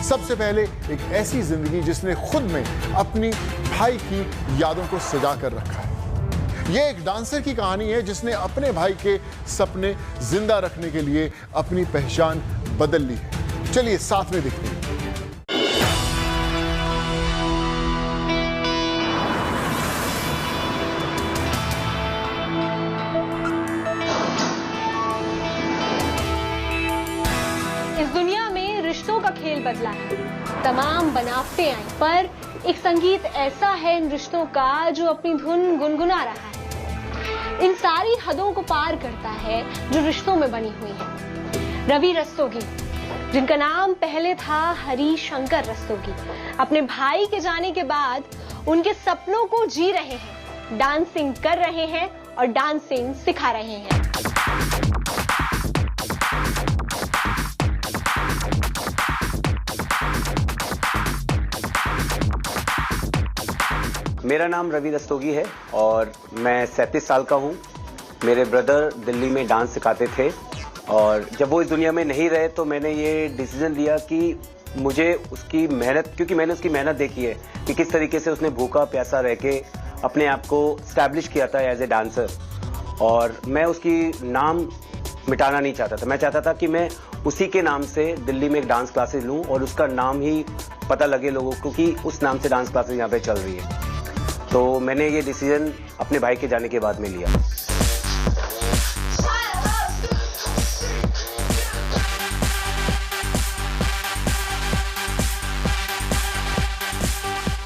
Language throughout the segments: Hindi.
सबसे पहले एक ऐसी जिंदगी जिसने खुद में अपनी भाई की यादों को सजा कर रखा है। यह एक डांसर की कहानी है जिसने अपने भाई के सपने जिंदा रखने के लिए अपनी पहचान बदल ली है। चलिए साथ में देखते हैं। इस दुनिया में रिश्तों का खेल बदला है, तमाम बनावटें आई, पर एक संगीत ऐसा है इन रिश्तों का जो अपनी धुन गुनगुना रहा है, इन सारी हदों को पार करता है जो रिश्तों में बनी हुई है। रवि रस्तोगी, जिनका नाम पहले था हरी शंकर रस्तोगी, अपने भाई के जाने के बाद उनके सपनों को जी रहे हैं, डांसिंग कर रहे हैं और डांसिंग सिखा रहे हैं। मेरा नाम रवि रस्तोगी है और मैं 37 साल का हूँ। मेरे ब्रदर दिल्ली में डांस सिखाते थे और जब वो इस दुनिया में नहीं रहे तो मैंने ये डिसीजन लिया कि मुझे उसकी मेहनत, क्योंकि मैंने उसकी मेहनत देखी है कि किस तरीके से उसने भूखा प्यासा रह के अपने आप को स्टैब्लिश किया था एज ए डांसर, और मैं उसकी नाम मिटाना नहीं चाहता था। मैं चाहता था कि मैं उसी के नाम से दिल्ली में एक डांस क्लासेस लूँ और उसका नाम ही पता लगे लोगों को कि उस नाम से डांस क्लासेस यहाँ पे चल रही है। तो मैंने ये डिसीजन अपने भाई के जाने के बाद में लिया।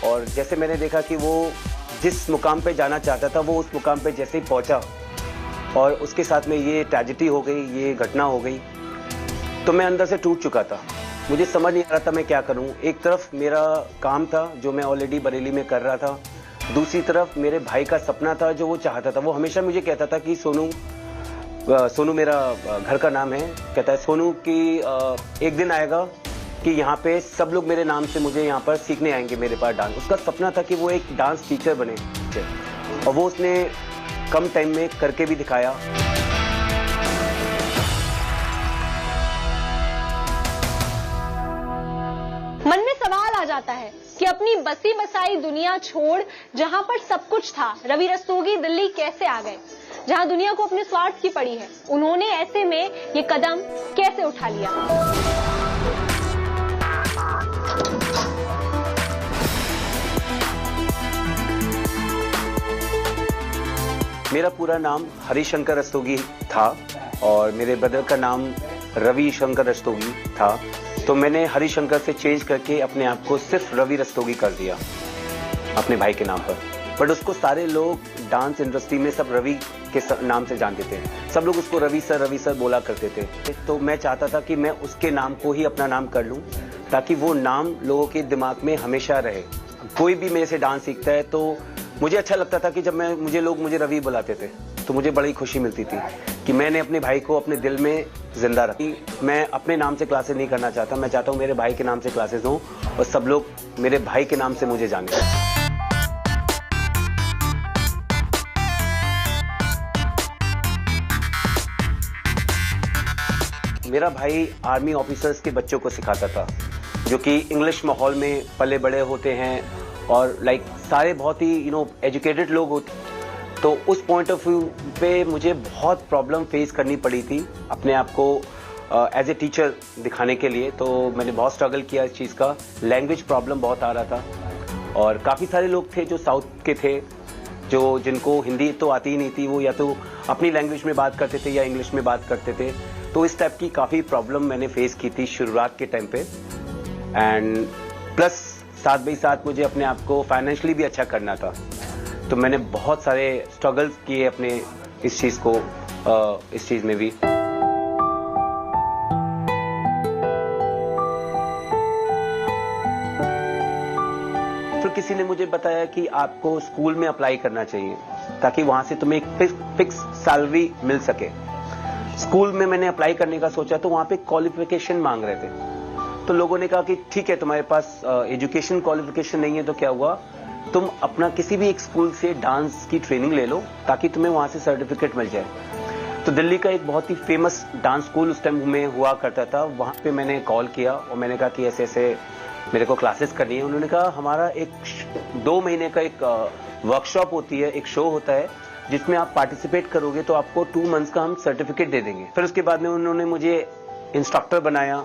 और जैसे मैंने देखा कि वो जिस मुकाम पे जाना चाहता था वो उस मुकाम पे जैसे ही पहुंचा और उसके साथ में ये ट्रेजेडी हो गई, ये घटना हो गई, तो मैं अंदर से टूट चुका था। मुझे समझ नहीं आ रहा था मैं क्या करूं। एक तरफ मेरा काम था जो मैं ऑलरेडी बरेली में कर रहा था, दूसरी तरफ मेरे भाई का सपना था जो वो चाहता था। वो हमेशा मुझे कहता था कि सोनू मेरा घर का नाम है, कहता है सोनू कि एक दिन आएगा कि यहाँ पे सब लोग मेरे नाम से मुझे यहाँ पर सीखने आएंगे मेरे पास डांस। उसका सपना था कि वो एक डांस टीचर बने और वो उसने कम टाइम में करके भी दिखाया। मन में सवाल आ जाता है कि अपनी बसी बसाई दुनिया छोड़ जहां पर सब कुछ था, रवि रस्तोगी दिल्ली कैसे आ गए? जहां दुनिया को अपने स्वार्थ की पड़ी है, उन्होंने ऐसे में ये कदम कैसे उठा लिया? मेरा पूरा नाम हरी शंकर रस्तोगी था और मेरे ब्रदर का नाम रवि शंकर रस्तोगी था, तो मैंने हरी शंकर से चेंज करके अपने आप को सिर्फ रवि रस्तोगी कर दिया अपने भाई के नाम पर। बट उसको सारे लोग डांस इंडस्ट्री में सब रवि के नाम से जानते थे, सब लोग उसको रवि सर बोला करते थे। तो मैं चाहता था कि मैं उसके नाम को ही अपना नाम कर लूं ताकि वो नाम लोगों के दिमाग में हमेशा रहे। कोई भी मेरे से डांस सीखता है तो मुझे अच्छा लगता था कि जब मुझे लोग रवि बुलाते थे तो मुझे बड़ी खुशी मिलती थी कि मैंने अपने भाई को अपने दिल में जिंदा रखी। मैं अपने नाम से क्लासेस नहीं करना चाहता, मैं चाहता हूँ मेरे भाई के नाम से क्लासेस हों और सब लोग मेरे भाई के नाम से मुझे जाने। मेरा भाई आर्मी ऑफिसर्स के बच्चों को सिखाता था जो कि इंग्लिश माहौल में पले बड़े होते हैं और सारे बहुत ही एजुकेटेड लोग होते। तो उस पॉइंट ऑफ व्यू पे मुझे बहुत प्रॉब्लम फेस करनी पड़ी थी अपने आप को एज ए टीचर दिखाने के लिए। तो मैंने बहुत स्ट्रगल किया इस चीज़ का। लैंग्वेज प्रॉब्लम बहुत आ रहा था और काफ़ी सारे लोग थे जो साउथ के थे जो जिनको हिंदी तो आती ही नहीं थी, वो या तो अपनी लैंग्वेज में बात करते थे या इंग्लिश में बात करते थे। तो इस टाइप की काफ़ी प्रॉब्लम मैंने फेस की थी शुरुआत के टाइम पे। एंड प्लस साथ ही साथ मुझे अपने आप को फाइनेंशियली भी अच्छा करना था, तो मैंने बहुत सारे स्ट्रगल्स किए अपने इस चीज़ में भी। फिर किसी ने मुझे बताया कि आपको स्कूल में अप्लाई करना चाहिए ताकि वहां से तुम्हें एक फिक्स सैलरी मिल सके। स्कूल में मैंने अप्लाई करने का सोचा तो वहां पे क्वालिफिकेशन मांग रहे थे, तो लोगों ने कहा कि ठीक है तुम्हारे पास एजुकेशन क्वालिफिकेशन नहीं है तो क्या हुआ, तुम अपना किसी भी एक स्कूल से डांस की ट्रेनिंग ले लो ताकि तुम्हें वहां से सर्टिफिकेट मिल जाए। तो दिल्ली का एक बहुत ही फेमस डांस स्कूल उस टाइम में हुआ करता था, वहाँ पे मैंने कॉल किया और मैंने कहा कि ऐसे ऐसे मेरे को क्लासेस करनी है। उन्होंने कहा हमारा एक 2 महीने का एक वर्कशॉप होती है, एक शो होता है जिसमें आप पार्टिसिपेट करोगे तो आपको 2 मंथ्स का हम सर्टिफिकेट दे देंगे। फिर उसके बाद में उन्होंने मुझे इंस्ट्रक्टर बनाया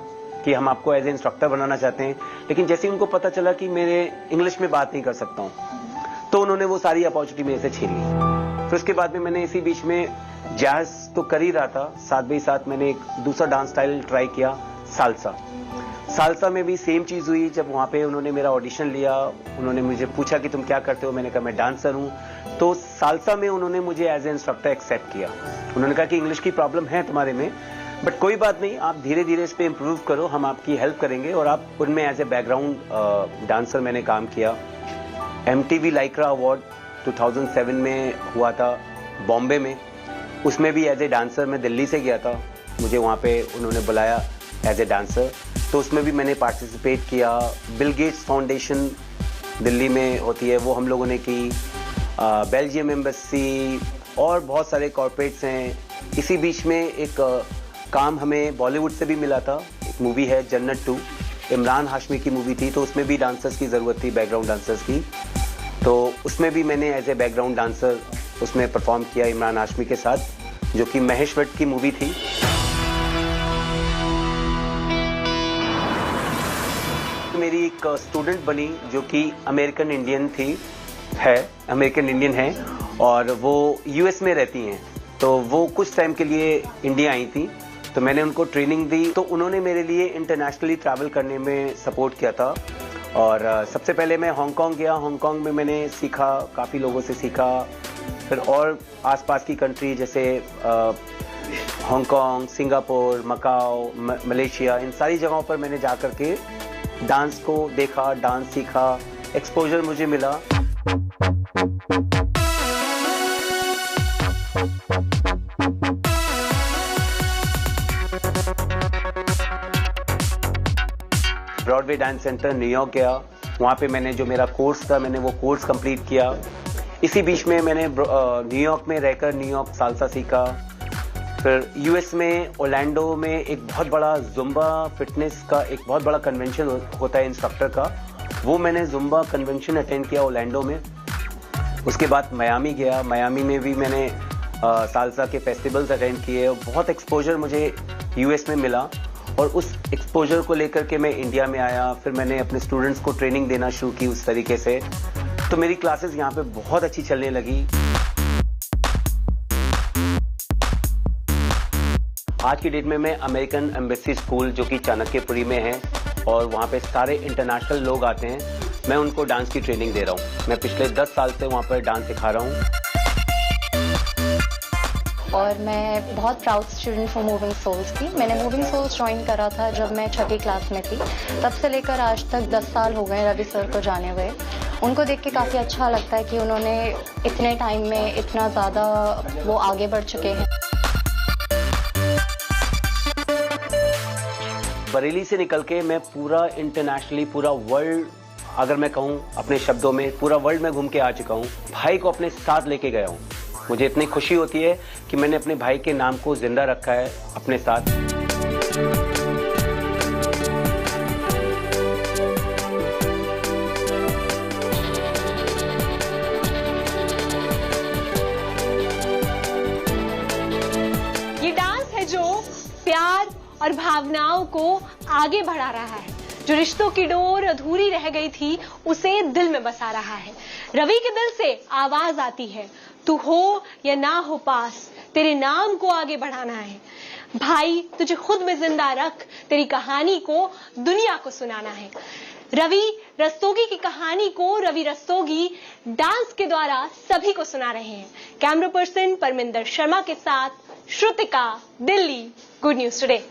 कि हम आपको एज ए इंस्ट्रक्टर बनाना चाहते हैं, लेकिन जैसे ही उनको पता चला कि मेरे इंग्लिश में बात नहीं कर सकता हूँ तो उन्होंने वो सारी अपॉर्चुनिटी मेरे से छीन ली। फिर उसके बाद में मैंने इसी बीच में जैज तो कर ही रहा था, साथ भी साथ मैंने एक दूसरा डांस स्टाइल ट्राई किया, साल्सा। साल्सा में भी सेम चीज हुई। जब वहां पे उन्होंने मेरा ऑडिशन लिया, उन्होंने मुझे पूछा कि तुम क्या करते हो, मैंने कहा मैं डांसर हूं। तो साल्सा में उन्होंने मुझे एज ए इंस्ट्रक्टर एक्सेप्ट किया। उन्होंने कहा कि इंग्लिश की प्रॉब्लम है तुम्हारे में, बट कोई बात नहीं, आप धीरे धीरे इस पे इम्प्रूव करो, हम आपकी हेल्प करेंगे। और आप उनमें एज ए बैकग्राउंड डांसर मैंने काम किया। MTV लाइक्रा अवार्ड 2007 में हुआ था बॉम्बे में, उसमें भी एज ए डांसर मैं दिल्ली से गया था, मुझे वहाँ पे उन्होंने बुलाया एज ए डांसर, तो उसमें भी मैंने पार्टिसिपेट किया। बिल गेट्स फाउंडेशन दिल्ली में होती है, वो हम लोगों ने की। बेल्जियम एम्बेसी और बहुत सारे कॉर्पोरेट्स हैं। इसी बीच में एक काम हमें बॉलीवुड से भी मिला था, एक मूवी है जन्नत 2, इमरान हाशमी की मूवी थी, तो उसमें भी डांसर्स की ज़रूरत थी, बैकग्राउंड डांसर्स की। तो उसमें भी मैंने एज ए बैकग्राउंड डांसर उसमें परफॉर्म किया इमरान हाशमी के साथ, जो कि महेश भट्ट की मूवी थी। मेरी एक स्टूडेंट बनी जो कि अमेरिकन इंडियन है और वो US में रहती हैं। तो वो कुछ टाइम के लिए इंडिया आई थी, तो मैंने उनको ट्रेनिंग दी। तो उन्होंने मेरे लिए इंटरनेशनली ट्रैवल करने में सपोर्ट किया था। और सबसे पहले मैं हांगकांग गया। हांगकांग में मैंने सीखा, काफ़ी लोगों से सीखा। फिर और आसपास की कंट्री जैसे हांगकांग, सिंगापुर, मकाओ, मलेशिया, इन सारी जगहों पर मैंने जा कर के डांस को देखा, डांस सीखा, एक्सपोजर मुझे मिला। ब्रॉडवे डांस सेंटर न्यूयॉर्क गया, वहाँ पे मैंने जो मेरा कोर्स था मैंने वो कोर्स कंप्लीट किया। इसी बीच में मैंने न्यूयॉर्क में रहकर न्यूयॉर्क साल्सा सीखा। फिर US में ओरलैंडो में एक बहुत बड़ा जुम्बा फिटनेस का एक बहुत बड़ा कन्वेंशन होता है इंस्ट्रक्टर का, वो मैंने जुम्बा कन्वेंशन अटेंड किया ओरलैंडो में। उसके बाद मियामी गया, मियामी में भी मैंने साल्सा के फेस्टिवल्स अटेंड किए। बहुत एक्सपोजर मुझे US में मिला और उस एक्सपोजर को लेकर के मैं इंडिया में आया। फिर मैंने अपने स्टूडेंट्स को ट्रेनिंग देना शुरू की उस तरीके से, तो मेरी क्लासेस यहाँ पे बहुत अच्छी चलने लगी। आज की डेट में मैं अमेरिकन एम्बेसी स्कूल जो कि चाणक्यपुरी में है और वहाँ पे सारे इंटरनेशनल लोग आते हैं, मैं उनको डांस की ट्रेनिंग दे रहा हूँ। मैं पिछले 10 साल से वहाँ पर डांस सिखा रहा हूँ। और मैं बहुत प्राउड स्टूडेंट हूँ मूविंग सोल्स की। मैंने मूविंग सोल्स ज्वाइन करा था जब मैं 6ठी क्लास में थी, तब से लेकर आज तक 10 साल हो गए रवि सर को जाने हुए। उनको देख के काफ़ी अच्छा लगता है कि उन्होंने इतने टाइम में इतना ज़्यादा वो आगे बढ़ चुके हैं। बरेली से निकल के मैं पूरा इंटरनेशनली, पूरा वर्ल्ड, अगर मैं कहूँ अपने शब्दों में, पूरा वर्ल्ड में घूम के आ चुका हूँ। भाई को अपने साथ लेके गया हूँ। मुझे इतनी खुशी होती है कि मैंने अपने भाई के नाम को जिंदा रखा है अपने साथ। ये डांस है जो प्यार और भावनाओं को आगे बढ़ा रहा है, जो रिश्तों की डोर अधूरी रह गई थी उसे दिल में बसा रहा है। रवि के दिल से आवाज आती है, तू हो या ना हो पास, तेरे नाम को आगे बढ़ाना है। भाई तुझे खुद में जिंदा रख, तेरी कहानी को दुनिया को सुनाना है। रवि रस्तोगी की कहानी को रवि रस्तोगी डांस के द्वारा सभी को सुना रहे हैं। कैमरा पर्सन परमिंदर शर्मा के साथ Shrutika, Delhi, good news today.